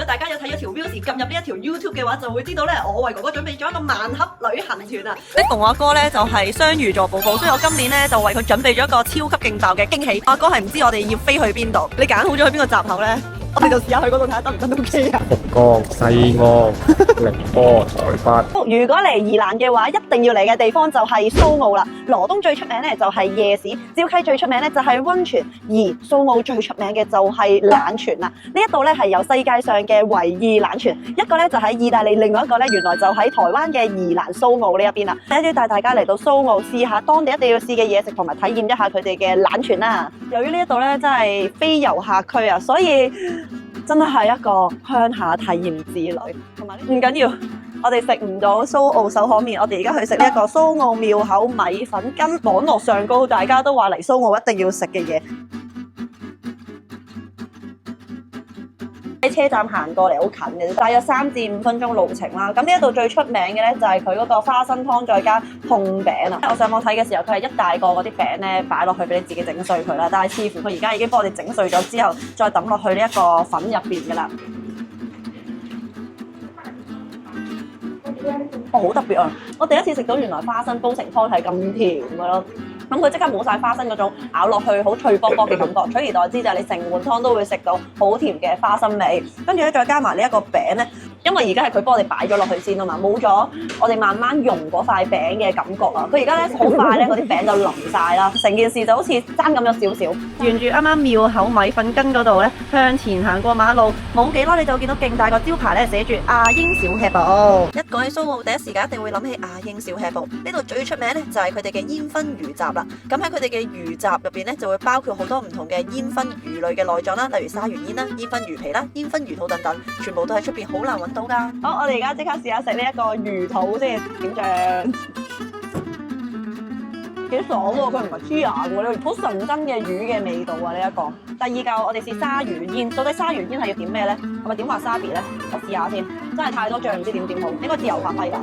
大家有睇咗條 views 撳入呢一條 YouTube 嘅話，就會知道咧，我為哥哥準備咗一個萬盒旅行團啊！你同我阿哥咧就係雙魚座寶寶，所以我今年咧就為佢準備咗一個超級勁爆嘅驚喜。阿哥係唔知我哋要飛去邊度，你揀好咗去邊個閘口咧？我哋就試下去嗰度睇下得唔得 OK 啊！福岡、西安、寧波、台北。如果嚟宜蘭嘅話，一定要嚟嘅地方就係蘇澳啦。羅東最出名咧就係夜市，礁溪最出名咧就係溫泉，而蘇澳最出名嘅就係冷泉啦。呢一度咧係有世界上嘅唯二冷泉，一個咧就喺意大利，另外一個咧原來就喺台灣嘅宜蘭蘇澳呢一邊啦。第一要帶大家嚟到蘇澳試下當地一定要試嘅嘢食，同埋體驗一下佢哋嘅冷泉啦。由於呢一度咧真係非遊客區啊，所以真係一個鄉下體驗之旅，同埋唔緊要，我哋食唔到蘇澳手可麵，我哋而家去食呢一個蘇澳廟口米粉羹，網絡上高大家都話嚟蘇澳一定要食嘅嘢。喺車站行過嚟好近嘅，大約3至5分鐘路程啦。咁呢一度最出名嘅咧就係佢嗰個花生湯再加烘餅啊！我上網睇嘅時候，佢係一大個嗰啲餅咧擺落去俾你自己整碎佢啦。但係似乎佢而家已經幫我哋整碎咗之後，再抌落去呢一個粉入邊噶啦。好特別啊！我第一次食到原來花生煲成湯係咁甜噶咯。咁佢即刻冇晒花生嗰種咬落去好脆卜卜嘅感覺，取而代之就係你成碗湯都會食到好甜嘅花生味，跟住咧再加埋呢一個餅咧，因為而家係佢幫我哋擺咗落去先啊嘛，冇咗我哋慢慢溶嗰塊餅嘅感覺啊！佢而家咧好快咧嗰啲餅就淋晒啦，成件事就好似爭咁咗少少。沿住啱啱廟口米粉羹嗰度咧，向前行過馬路冇幾耐，你就見到勁大個招牌咧，寫住阿英小吃部。一講起蘇澳，第一時間一定會諗起阿英小吃部。呢度最出名咧就係佢哋嘅煙燻魚雜啦。咁喺佢哋嘅魚雜入邊咧，就會包括好多唔同嘅煙燻魚類嘅內臟啦，例如鯊魚煙啦、煙燻魚皮啦、煙燻魚肚等等，全部都喺出邊好難揾到噶。好，我哋而家即刻試下食呢一個魚肚先，點醬？幾爽喎！佢唔係黐牙喎，好純真嘅魚嘅味道啊！呢一個。第二嚿我哋試鯊魚煙，到底鯊魚煙係要點咩咧？係咪點話沙比咧？我試下先，真係太多醬，唔知點好，應該自由發揮㗎。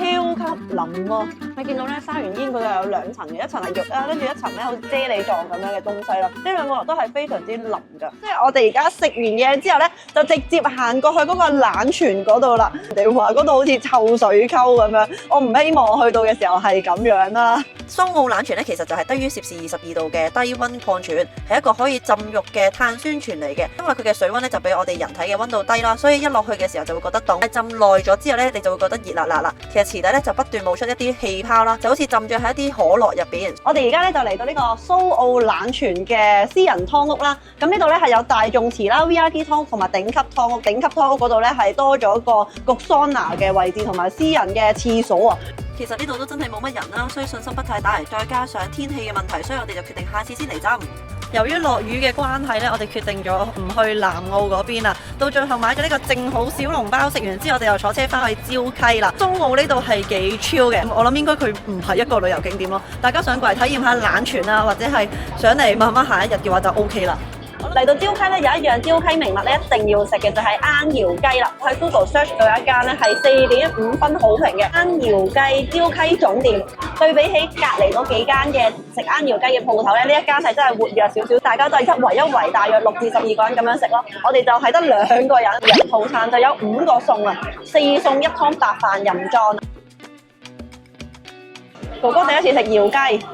超級腍喎！你見到咧鯊魚煙佢又有兩層嘅，一層係肉啦，跟住一層咧好似啫喱狀咁樣嘅東西啦。呢兩個都係非常之腍㗎。即係我哋而家食完嘢之後咧，就直接行過去嗰個冷泉嗰度啦。人哋話嗰度好似臭水溝咁樣，我唔希望我去到嘅時候係咁樣啦。蘇澳冷泉咧其實就係低於攝氏22度嘅低溫礦泉，係一個可以浸浴嘅碳酸泉嚟嘅。因為佢嘅水溫咧就比我哋人體嘅溫度低啦，所以一落去嘅時候就會覺得凍。浸耐咗之後咧，你就會覺得熱辣辣啦。其實池底咧就不斷冒出一啲氣泡啦，就好似浸咗喺一啲可樂入邊。我哋而家咧就嚟到呢個蘇澳冷泉嘅私人湯屋啦。咁呢度咧係有大眾池啦、VIP 湯同埋頂級湯屋。頂級湯屋嗰度咧係多咗個焗桑拿嘅位置同埋私人嘅廁所啊。其實呢度都真係冇乜人啦，所以信心不太大。再加上天氣嘅問題，所以我哋就決定下次先嚟浸。由於落雨嘅關係咧，我哋決定咗唔去南澳嗰邊啦。到最後買咗呢個正好小籠包，食完之後我哋又坐車翻去礁溪啦。蘇澳呢度係幾 chill 嘅，我諗應該佢唔係一個旅遊景點咯。大家想過嚟體驗下冷泉啊，或者係想嚟慢慢行一日嘅話就 OK 啦。嚟到礁溪咧，有一樣礁溪名物咧一定要食嘅就係罌窯雞啦。我喺 Google search 到一間咧係4.5分好評嘅罌窯雞礁溪總店。對比起隔離嗰幾間嘅食罌窯雞嘅鋪頭咧，呢一間係真係活躍少少，大家都係一圍一圍，大約6至12個人咁樣食咯。我哋就係得2個人，人套餐就有5個餸啊，4餸1湯白飯任裝。哥哥第一次食窯雞。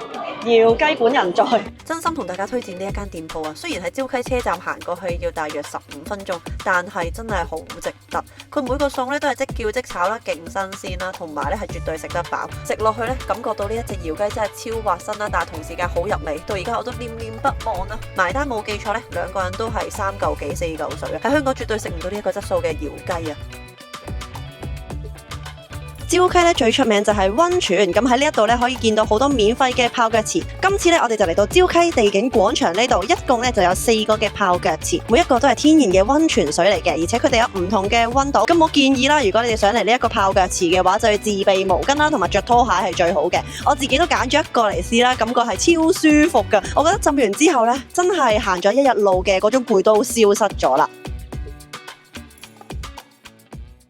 要雞本人在，真心同大家推薦呢一間店鋪啊！雖然喺礁溪車站行過去要大約15分鐘，但係真係好值得。佢每個餸咧都係即叫即炒啦，勁新鮮啦，同埋咧係絕對食得飽。食落去咧，感覺到呢一隻窯雞真係超滑身啦，但係同時間好入味。到而家我都念念不忘啊！埋單冇記錯咧，2個人都係3嚿幾4嚿水啊！喺香港絕對食唔到呢一個質素嘅窯雞啊！礁溪咧最出名就係溫泉，咁喺呢一度咧可以見到好多免費嘅泡腳池。今次咧我哋就嚟到礁溪地景廣場呢度，一共咧就有4個嘅泡腳池，每一個都係天然嘅溫泉水嚟嘅，而且佢哋有唔同嘅溫度。咁我建議啦，如果你哋想嚟呢一個泡腳池嘅話，就要自備毛巾啦，同埋着拖鞋係最好嘅。我自己都揀咗一個嚟試啦，感覺係超舒服噶。我覺得浸完之後咧，真係行咗一日路嘅嗰種攰都消失咗啦。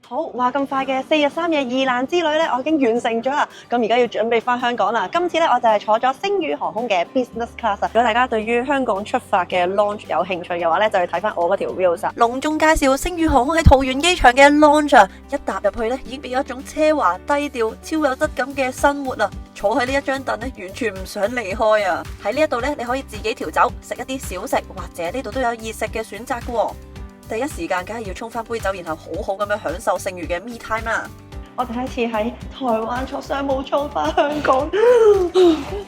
好，話咁快嘅4日3夜2蘭之旅咧，我已經完成咗啦。咁而家要準備翻香港啦。今次咧我就係坐咗星宇航空嘅 Business Class。如果大家對於香港出發嘅 launch 有興趣嘅話咧，就去睇翻我嗰條 reels。隆重介紹星宇航空喺桃園機場嘅 launch 啊！一踏入去咧，已經俾咗一種奢華低調、超有質感嘅生活啊！坐喺呢一張凳咧，完全唔想離開啊！喺呢一度咧，你可以自己調酒，食一啲小食，或者呢度都有熱食嘅選擇嘅。第一時間梗係要沖翻杯酒，然後好好咁樣享受剩餘嘅 me time 啦。我第一次喺台灣坐商務艙翻香港，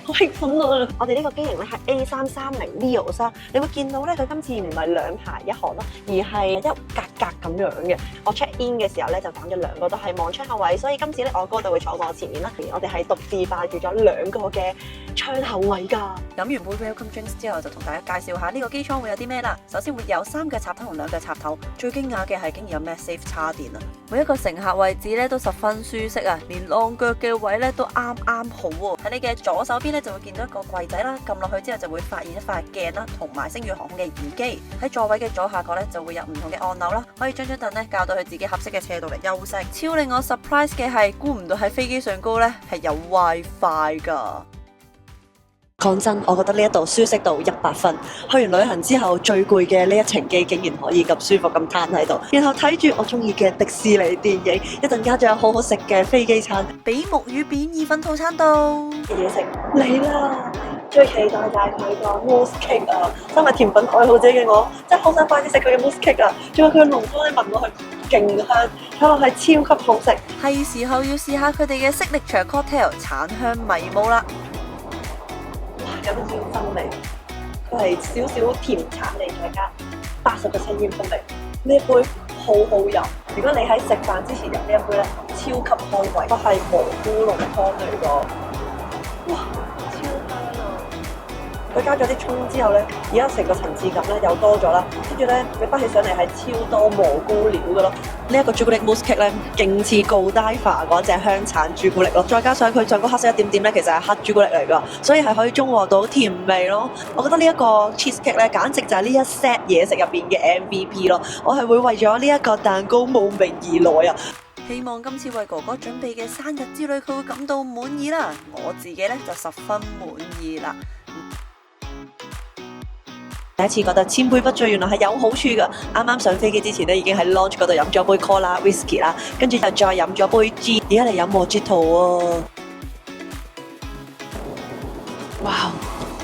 好興奮啊！我哋呢個機型咧係 A330 Neo 啦，你會見到咧佢今次唔係兩排一行咯，而係一格格咁樣嘅。我 check in 嘅時候咧就揀咗兩個都係望窗口位，所以今次咧我哥就會坐我前面啦。我哋係獨自霸住咗兩個嘅窗口位㗎。飲完杯 welcome drinks 之後，就同大家介紹下呢個機艙會有啲咩啦。首先會有3個插頭同2個插頭，最驚訝嘅係竟然有 MagSafe 叉電啊！每一個乘客位置咧都十分舒適啊，連晾腳嘅位咧都啱啱好喎。喺你嘅左手邊咧就會見到一個櫃仔啦，撳落去之後就會發現一塊鏡啦，同埋星宇航空嘅耳機。喺座位嘅左下角咧就會有唔同嘅按鈕啦，可以將張凳咧校到去自己合適嘅斜度嚟休息。超令我 surprise 嘅係，估唔到喺飛機上高咧係有 WiFi 噶。講真，我覺得呢一度舒適度100分。去完旅行之後，最攰嘅呢一程機竟然可以咁舒服咁攤喺度，然後睇住我中意嘅迪士尼電影，一陣間仲有好好食嘅飛機餐，比目魚片意粉套餐到嘢食嚟啦！最期待就係佢個 mousse cake 啊！身為甜品愛好者嘅我，真係好想快啲食佢嘅 mousse cake 啊！仲有佢嘅濃湯咧，聞落去勁香，睇落係超級好食。係時候要試下佢哋嘅signature cocktail 橙香米霧啦！有啲煙熏味，佢係少少甜橙味，再加80%煙熏味。呢一杯好好飲，如果你喺食飯之前飲呢一杯咧，超級開胃。都係蘑菇濃湯嚟㗎，哇，超香啊！佢加咗啲葱之後咧，而家成個層次感咧又多咗啦。跟住咧，你滗起上嚟係超多蘑菇料㗎咯。呢一個朱古力 mousse cake 咧，勁似 Godiva 嗰隻香橙朱古力咯，再加上佢上個黑色一點點咧，其實係黑朱古力嚟㗎，所以係可以中和到甜味咯。我覺得呢一個 cheese cake 咧，簡直就係呢一 set 嘢食入邊嘅 MVP 咯。我係會為咗呢一個蛋糕慕名而來啊！希望今次為哥哥準備嘅生日之旅，佢會感到滿意啦。我自己咧就十分滿意啦。第一次覺得千杯不醉原來係有好處㗎。啱啱上飛機之前咧，已經喺 lounge 嗰度飲咗杯 Cola Whisky 啦，跟住就再飲咗杯 G， 而家嚟飲 Mojito 喎。哇！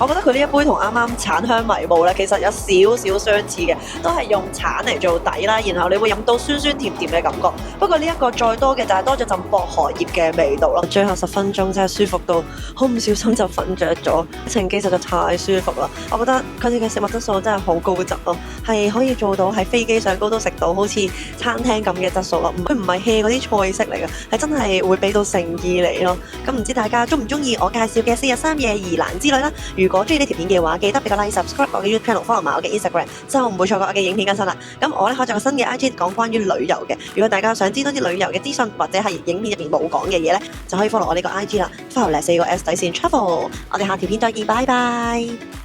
我覺得佢呢一杯同啱啱橙香米霧咧，其實有少少相似嘅，都係用橙嚟做底啦，然後你會飲到酸酸甜甜嘅感覺。不過呢一個再多嘅就係多咗陣薄荷葉嘅味道咯。最後10分鐘真係舒服到，好唔小心就瞓着咗。程機實在太舒服啦！我覺得佢哋嘅食物質素真係好高質咯，係可以做到喺飛機上高都食到好似餐廳咁嘅質素咯。佢唔係 hea 嗰啲菜式嚟嘅，係真係會俾到誠意嚟咯。咁唔知大家中唔中意我介紹嘅4日3夜2蘭之旅啦？如果中意呢條片嘅話，記得俾個 like、subscribe 我嘅 YouTube channel，follow 埋我嘅 Instagram， 就唔會錯過我嘅影片更新啦。咁我咧開咗個新嘅 IG 講關於旅遊嘅，如果大家想知多啲旅遊嘅資訊或者係影片入邊冇講嘅嘢咧，就可以 follow 我呢個 IG 啦，follow 4個 S 底線 travel。我哋下條片再見，拜拜。